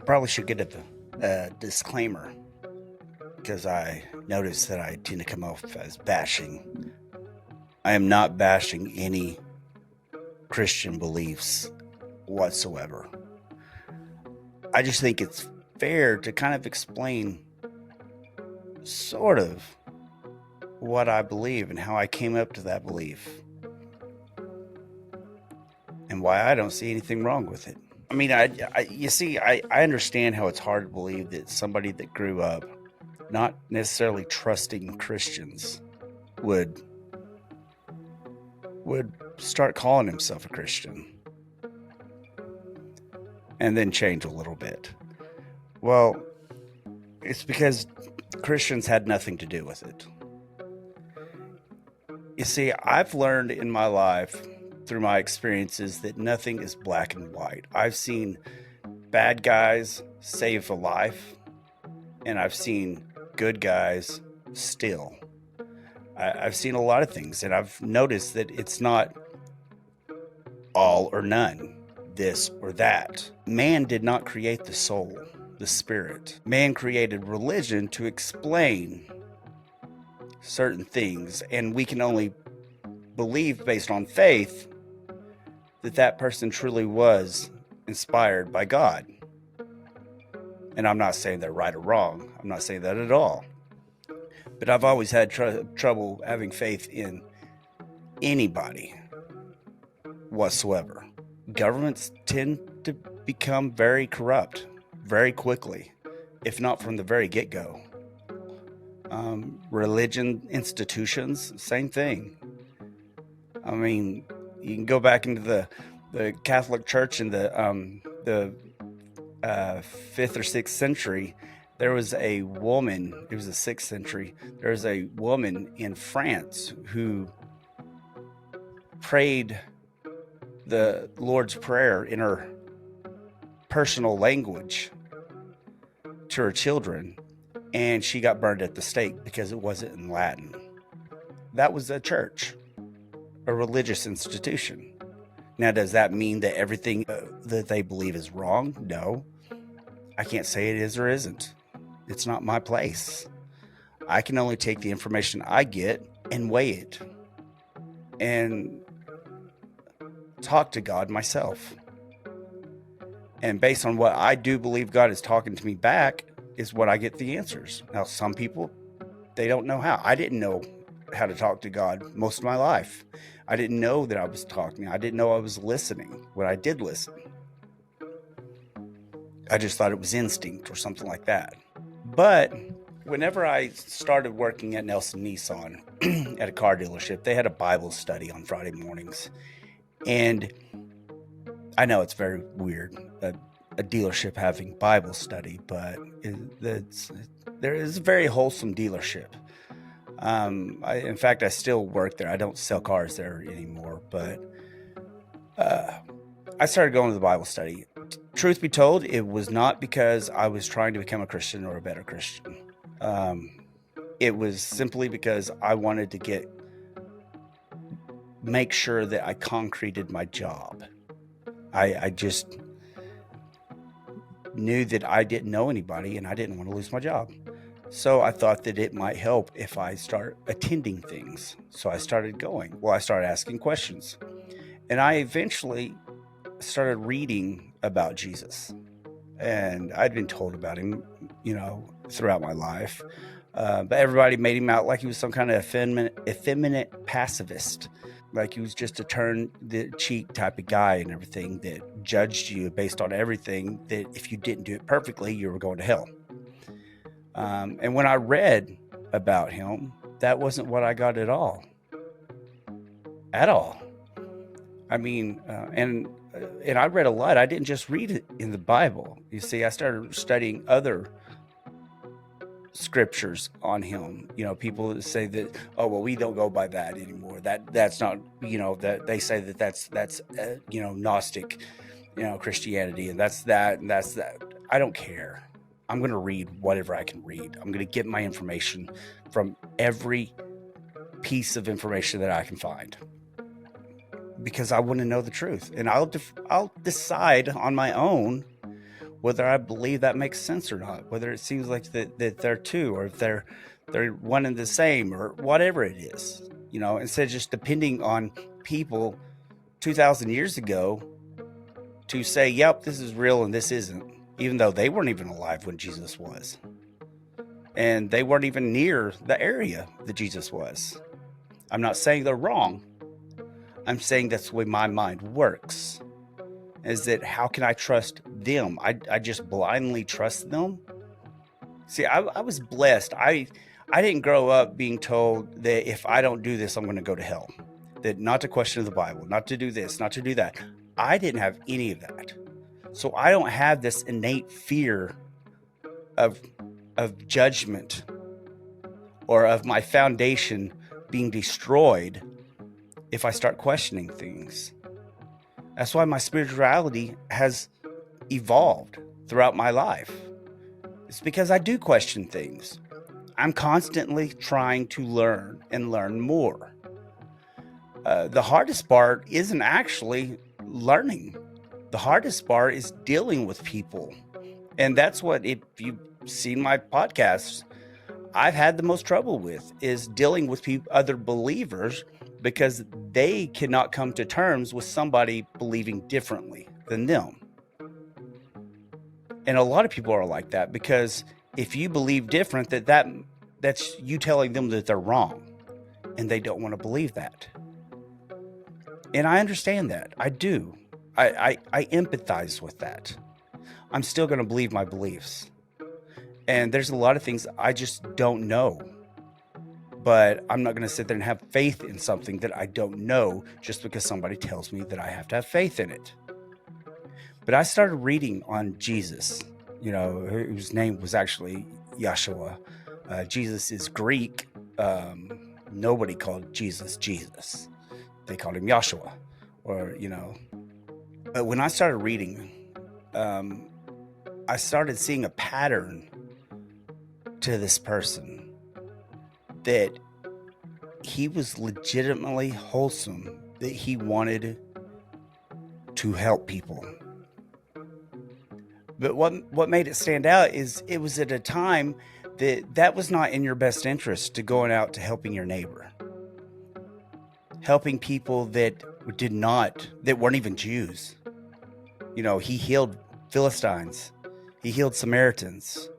probably should get a disclaimer because I noticed that I tend to come off as bashing. I am not bashing any Christian beliefs whatsoever. I just think it's fair to kind of explain sort of what I believe and how I came up to that belief and why I don't see anything wrong with it. I mean, I understand how it's hard to believe that somebody that grew up not necessarily trusting Christians would start calling himself a Christian and then change a little bit. Well, it's because Christians had nothing to do with it. You see, I've learned in my life through my experiences that nothing is black and white. I've seen bad guys save a life, and I've seen good guys steal. I've seen a lot of things, and I've noticed that it's not all or none, this or that. Man did not create the soul, the spirit. Man created religion to explain certain things, and we can only believe based on faith that that person truly was inspired by God. And I'm not saying they're right or wrong. I'm not saying that at all. But I've always had trouble having faith in anybody whatsoever. Governments tend to become very corrupt very quickly, if not from the very get-go. Religion institutions, same thing. I mean, you can go back into the Catholic Church in the 5th or 6th century. There was a woman, it was the 6th century, there was a woman in France who prayed the Lord's Prayer in her personal language to her children, and she got burned at the stake because it wasn't in Latin. That was a church, a religious institution. Now, does that mean that everything that they believe is wrong? No. I can't say it is or isn't. It's not my place. I can only take the information I get and weigh it and talk to God myself. And based on what I do believe God is talking to me back is what I get the answers. Now, some people, they don't know how. I didn't know how to talk to God most of my life. I didn't know that I was talking. I didn't know I was listening when I did listen. I just thought it was instinct or something like that. But whenever I started working at Nelson Nissan at a car dealership, they had a Bible study on Friday mornings. And I know it's very weird, a dealership having Bible study, but there is a very wholesome dealership. In fact, I still work there. I don't sell cars there anymore, but I started going to the Bible study. Truth be told, it was not because I was trying to become a Christian or a better Christian. It was simply because I wanted to make sure that I concreted my job. I just knew that I didn't know anybody and I didn't want to lose my job. So I thought that it might help if I start attending things. So I started going. Well, I started asking questions. And I eventually started reading about Jesus. And I'd been told about him, throughout my life. But everybody made him out like he was some kind of effeminate pacifist. Like he was just a turn the cheek type of guy and everything that judged you based on everything, that if you didn't do it perfectly, you were going to hell. And when I read about him, that wasn't what I got at all. At all. I mean, and I read a lot. I didn't just read it in the Bible. You see, I started studying other scriptures on him. People that say that, oh, well, we don't go by that anymore. That's not, that they say that that's Gnostic, Christianity, and that's that, and that's that. I don't care. I'm going to read whatever I can read. I'm going to get my information from every piece of information that I can find, because I want to know the truth, and I'll decide on my own whether I believe that makes sense or not, whether it seems like that they're two, or if they're one and the same, or whatever it is, instead of just depending on people 2,000 years ago to say, yep, this is real and this isn't, even though they weren't even alive when Jesus was. And they weren't even near the area that Jesus was. I'm not saying they're wrong. I'm saying that's the way my mind works. Is that how can I trust them? I just blindly trust them. See, I was blessed. I didn't grow up being told that if I don't do this, I'm going to go to hell. That not to question the Bible, not to do this, not to do that. I didn't have any of that. So I don't have this innate fear of judgment or of my foundation being destroyed if I start questioning things. That's why my spirituality has evolved throughout my life. It's because I do question things. I'm constantly trying to learn and learn more. The hardest part isn't actually learning. The hardest part is dealing with people. And that's what, if you've seen my podcasts, I've had the most trouble with, is dealing with other believers, because they cannot come to terms with somebody believing differently than them. And a lot of people are like that, because if you believe different, that's you telling them that they're wrong, and they don't want to believe that. And I understand that. I do. I empathize with that. I'm still going to believe my beliefs. And there's a lot of things I just don't know. But I'm not going to sit there and have faith in something that I don't know just because somebody tells me that I have to have faith in it. But I started reading on Jesus, whose name was actually Joshua. Jesus is Greek. Nobody called Jesus Jesus. They called him Joshua. But when I started reading, I started seeing a pattern to this person, that he was legitimately wholesome, that he wanted to help people. But what made it stand out is it was at a time that was not in your best interest, to going out to helping your neighbor, helping people that weren't even Jews. He healed Philistines, he healed Samaritans,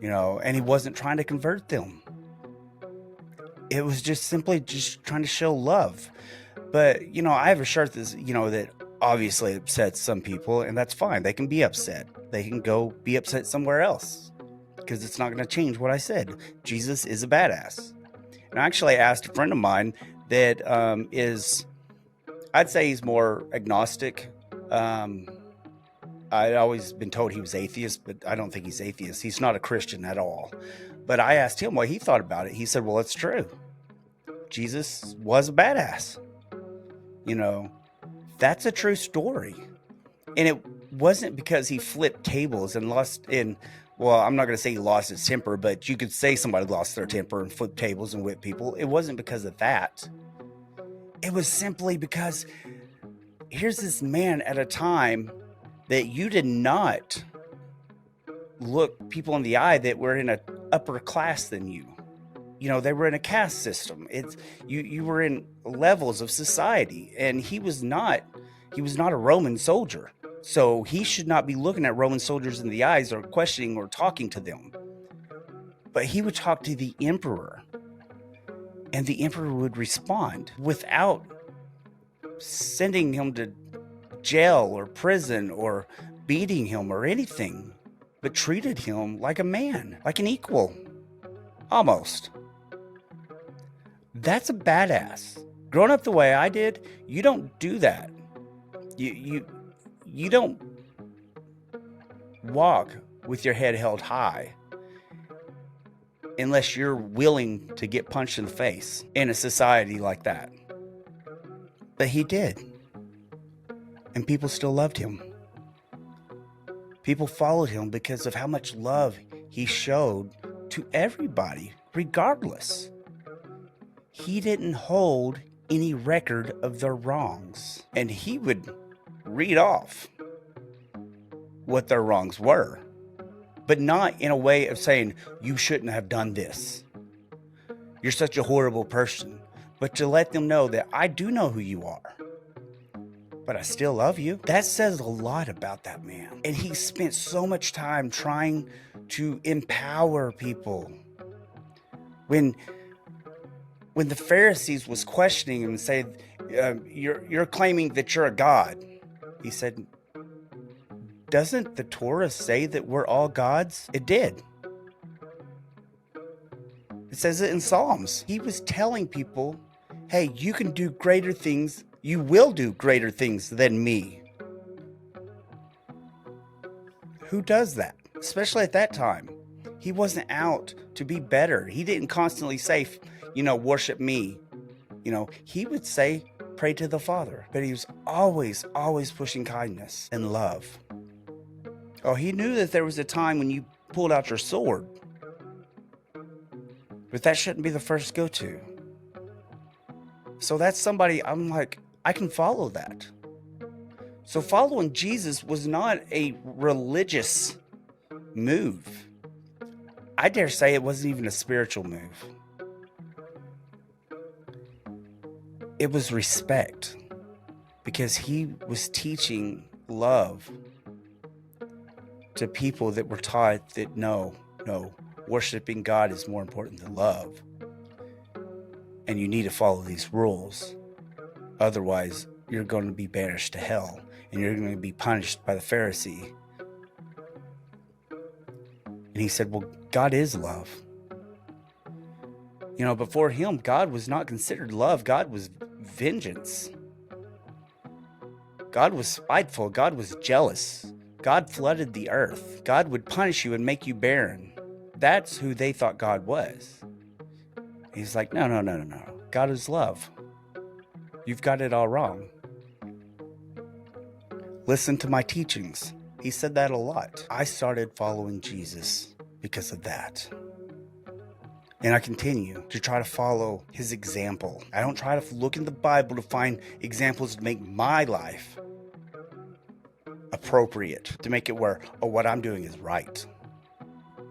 and he wasn't trying to convert them. It was just simply trying to show love. But, I have a shirt that's, that obviously upsets some people, and that's fine. They can be upset. They can go be upset somewhere else, because it's not going to change what I said. Jesus is a badass. And I actually asked a friend of mine that I'd say he's more agnostic. I'd always been told he was atheist, but I don't think he's atheist. He's not a Christian at all. But I asked him what he thought about it. He said, well, it's true. Jesus was a badass. That's a true story. And it wasn't because he flipped tables and I'm not going to say he lost his temper, but you could say somebody lost their temper and flipped tables and whipped people. It wasn't because of that. It was simply because here's this man at a time that you did not look people in the eye that were in an upper class than you. They were in a caste system. You were in levels of society, and he was not a Roman soldier. So he should not be looking at Roman soldiers in the eyes or questioning or talking to them. But he would talk to the emperor, and the emperor would respond without sending him to jail or prison or beating him or anything, but treated him like a man, like an equal, almost. That's a badass. Growing up the way I did, you don't do that. You don't walk with your head held high unless you're willing to get punched in the face in a society like that. But he did. And people still loved him. People followed him because of how much love he showed to everybody, regardless. He didn't hold any record of their wrongs. And he would read off what their wrongs were, but not in a way of saying, you shouldn't have done this. You're such a horrible person. But to let them know that I do know who you are, but I still love you. That says a lot about that man. And he spent so much time trying to empower people. When the Pharisees was questioning him and said, you're claiming that you're a god. He said, doesn't the Torah say that we're all gods? It did. It says it in Psalms. He was telling people, hey, you can do greater things. You will do greater things than me. Who does that? Especially at that time. He wasn't out to be better. He didn't constantly say, worship me. He would say, pray to the Father. But he was always pushing kindness and love. Oh, he knew that there was a time when you pulled out your sword. But that shouldn't be the first go-to. So that's somebody I'm like, I can follow that. So following Jesus was not a religious move. I dare say it wasn't even a spiritual move. It was respect, because he was teaching love to people that were taught that no, worshiping God is more important than love. And you need to follow these rules. Otherwise, you're going to be banished to hell, and you're going to be punished by the Pharisee. And he said, well, God is love. Before him, God was not considered love. God was vengeance. God was spiteful. God was jealous. God flooded the earth. God would punish you and make you barren. That's who they thought God was. He's like, no. God is love. You've got it all wrong. Listen to my teachings. He said that a lot. I started following Jesus because of that. And I continue to try to follow his example. I don't try to look in the Bible to find examples to make my life appropriate, to make it where, what I'm doing is right.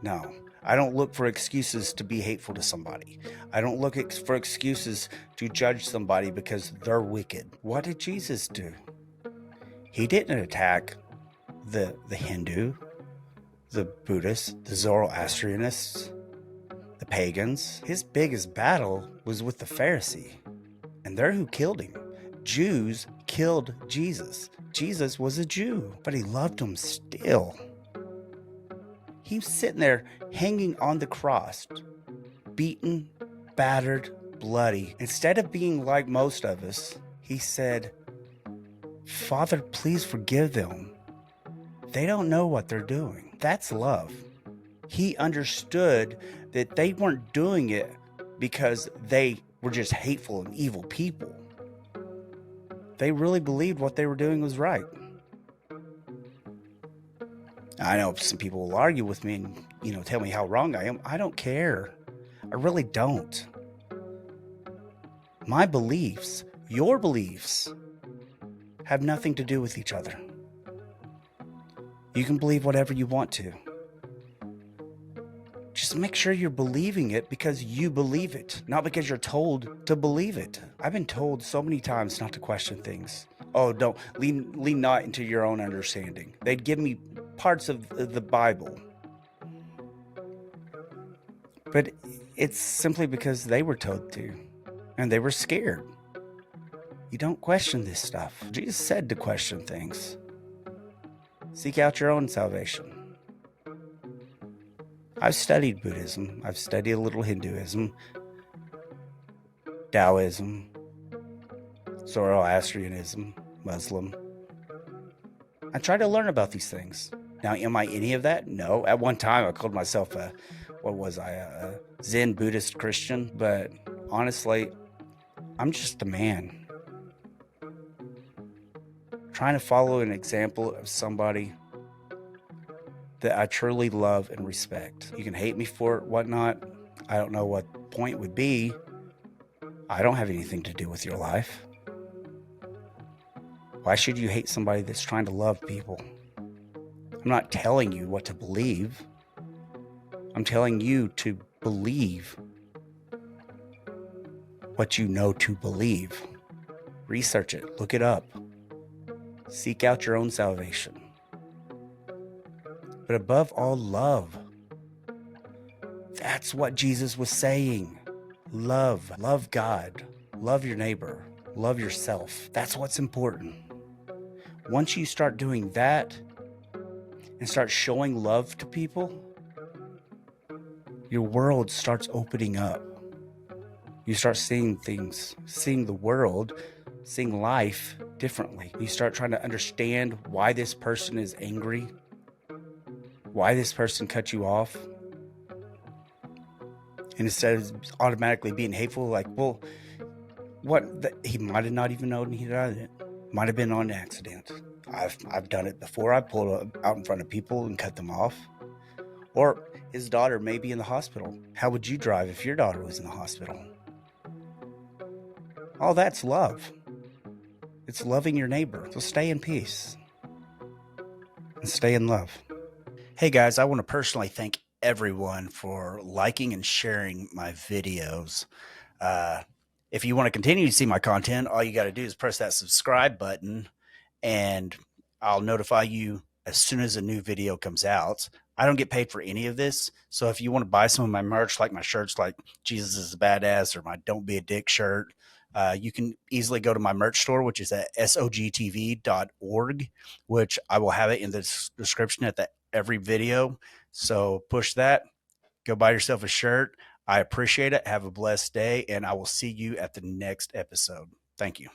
No, I don't look for excuses to be hateful to somebody. I don't look for excuses to judge somebody because they're wicked. What did Jesus do? He didn't attack the Hindu, the Buddhist, the Zoroastrianists, the pagans. His biggest battle was with the Pharisee, and they're who killed him. Jews killed Jesus. Jesus was a Jew, but he loved them still. He was sitting there hanging on the cross, beaten, battered, bloody. Instead of being like most of us, he said, Father, please forgive them. They don't know what they're doing. That's love. He understood that they weren't doing it because they were just hateful and evil people. They really believed what they were doing was right. I know some people will argue with me and, tell me how wrong I am. I don't care. I really don't. My beliefs, your beliefs, have nothing to do with each other. You can believe whatever you want to. Just make sure you're believing it because you believe it, not because you're told to believe it. I've been told so many times not to question things. Oh, don't lean not into your own understanding. They'd give me parts of the Bible. But it's simply because they were told to, and they were scared. You don't question this stuff. Jesus said to question things. Seek out your own salvation. I've studied Buddhism. I've studied a little Hinduism, Taoism, Zoroastrianism, Muslim. I try to learn about these things. Now, am I any of that? No. At one time, I called myself a Zen Buddhist Christian. But honestly, I'm just a man trying to follow an example of somebody that I truly love and respect. You can hate me for it, whatnot. I don't know what the point would be. I don't have anything to do with your life. Why should you hate somebody that's trying to love people? I'm not telling you what to believe. I'm telling you to believe what you know to believe. Research it, look it up, seek out your own salvation. But above all, love. That's what Jesus was saying. Love God, love your neighbor, love yourself. That's what's important. Once you start doing that and start showing love to people, your world starts opening up. You start seeing things, seeing the world, seeing life differently. You start trying to understand why this person is angry, why this person cut you off. And instead of automatically being hateful, like, well, he might have not even known he did it. Might have been on accident. I've done it before. I pulled out in front of people and cut them off. Or his daughter may be in the hospital. How would you drive if your daughter was in the hospital? All that's love. It's loving your neighbor. So stay in peace and stay in love. Hey guys, I want to personally thank everyone for liking and sharing my videos. If you want to continue to see my content, all you got to do is press that subscribe button and I'll notify you as soon as a new video comes out. I don't get paid for any of this. So if you want to buy some of my merch, like my shirts, like Jesus is a Badass or my Don't Be a Dick shirt, you can easily go to my merch store, which is at SOGtv.org, which I will have it in the description at every video. So push that, go buy yourself a shirt. I appreciate it. Have a blessed day, and I will see you at the next episode. Thank you.